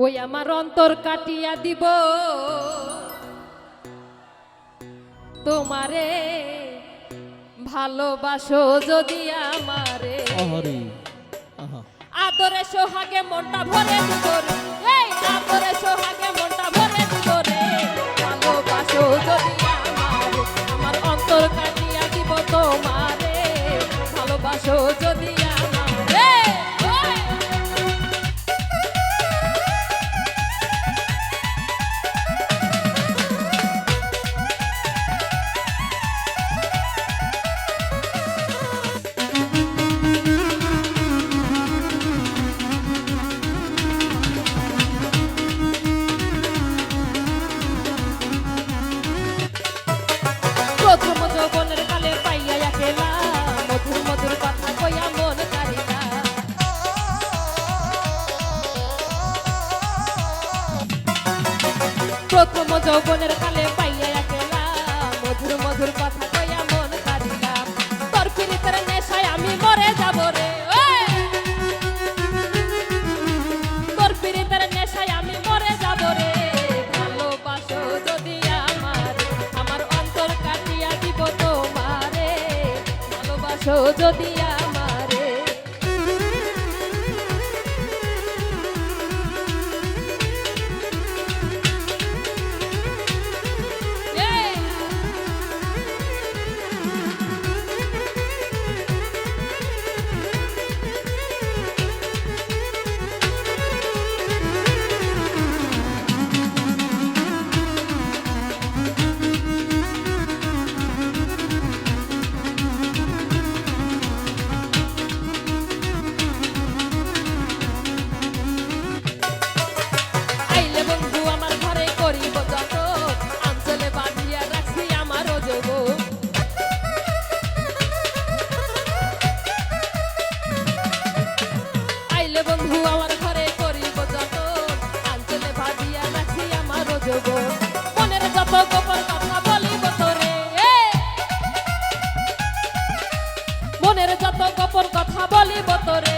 ওই আমার অন্তর কাটিয়া দিব তোমারে, ভালোবাসো যদি আমারে। আহারে আহা আদরে সোহাগে মনটা ভরে দিব রে, এই আদরে সোহাগে মনটা ভরে দিব রে, ভালোবাসো যদি আমারে, আমার অন্তর কাটিয়া দিব তোমারে, ভালোবাসো যদি আমারে। ওই! প্রথম যৌবনের কালে পাইয়া একলা, মধুর মধুর কথা কইয়া মন কারিলা। প্রথম যৌবনের কালে পাইয়া একলা, মধুর মধুর কথা কইয়া মন কারিলা। তোর পিরিতের নেশায় আমি মরে যাব রে, ওই! তোর পিরিতের নেশায় আমি মরে যাব রে, ভালোবাসো যদি আমারে, আমার অন্তর কাটিয়া দিব তোমারে, ভালোবাসো যদি আমারে। এই! আইলে বন্ধু আমার ঘরে করিব যত, আঞ্চলে বাঁধিয়া রাখছি আমার যৌবন। আইলে বন্ধু আমার ঘরে করিব যত, আঞ্চলে বাঁধিয়া রাখছি আমার যৌবন। মনের যত গোপন কথা বলিব তোরে, মনের যত গোপন কথা বলিব তোরে,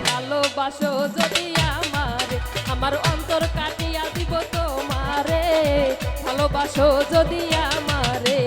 ভালোবাসো যদি আমারে, আমার অন্তর কাটিয়া দিব তোমারে, ভালোবাসো যদি আমারে।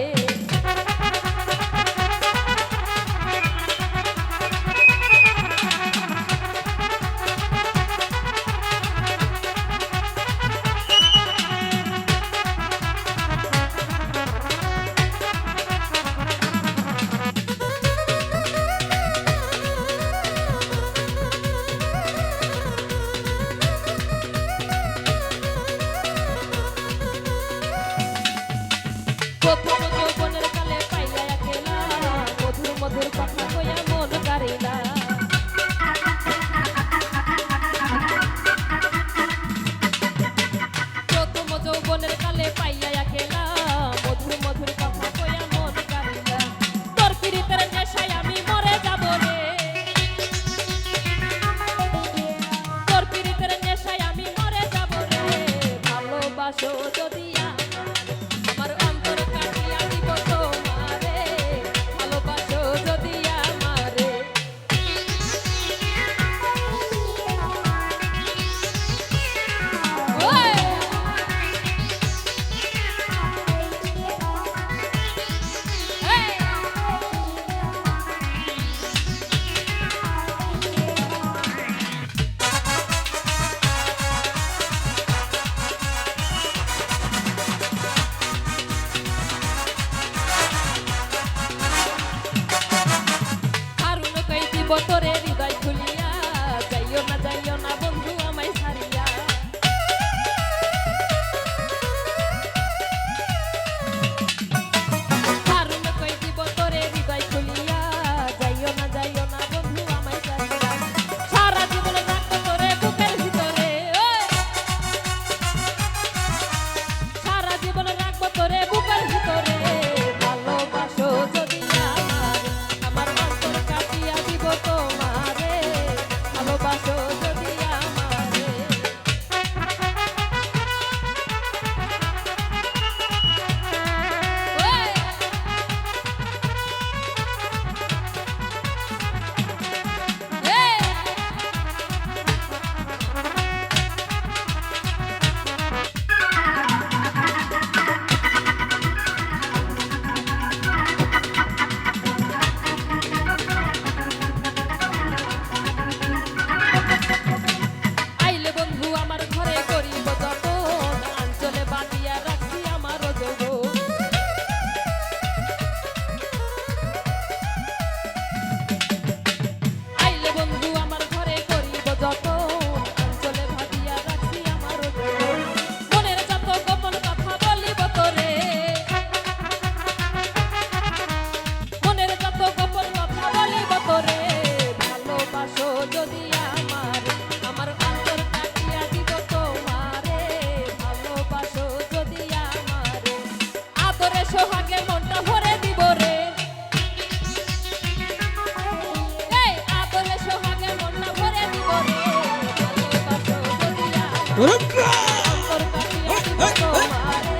অন্তর কাটিয়া দিব তোমারে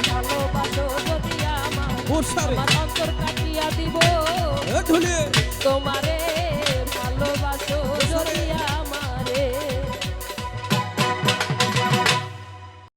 ভালোবাসো যদি আমার ওর সারে আমার অন্তর কাটিয়া দিব ঝুলিয়ে তোমারে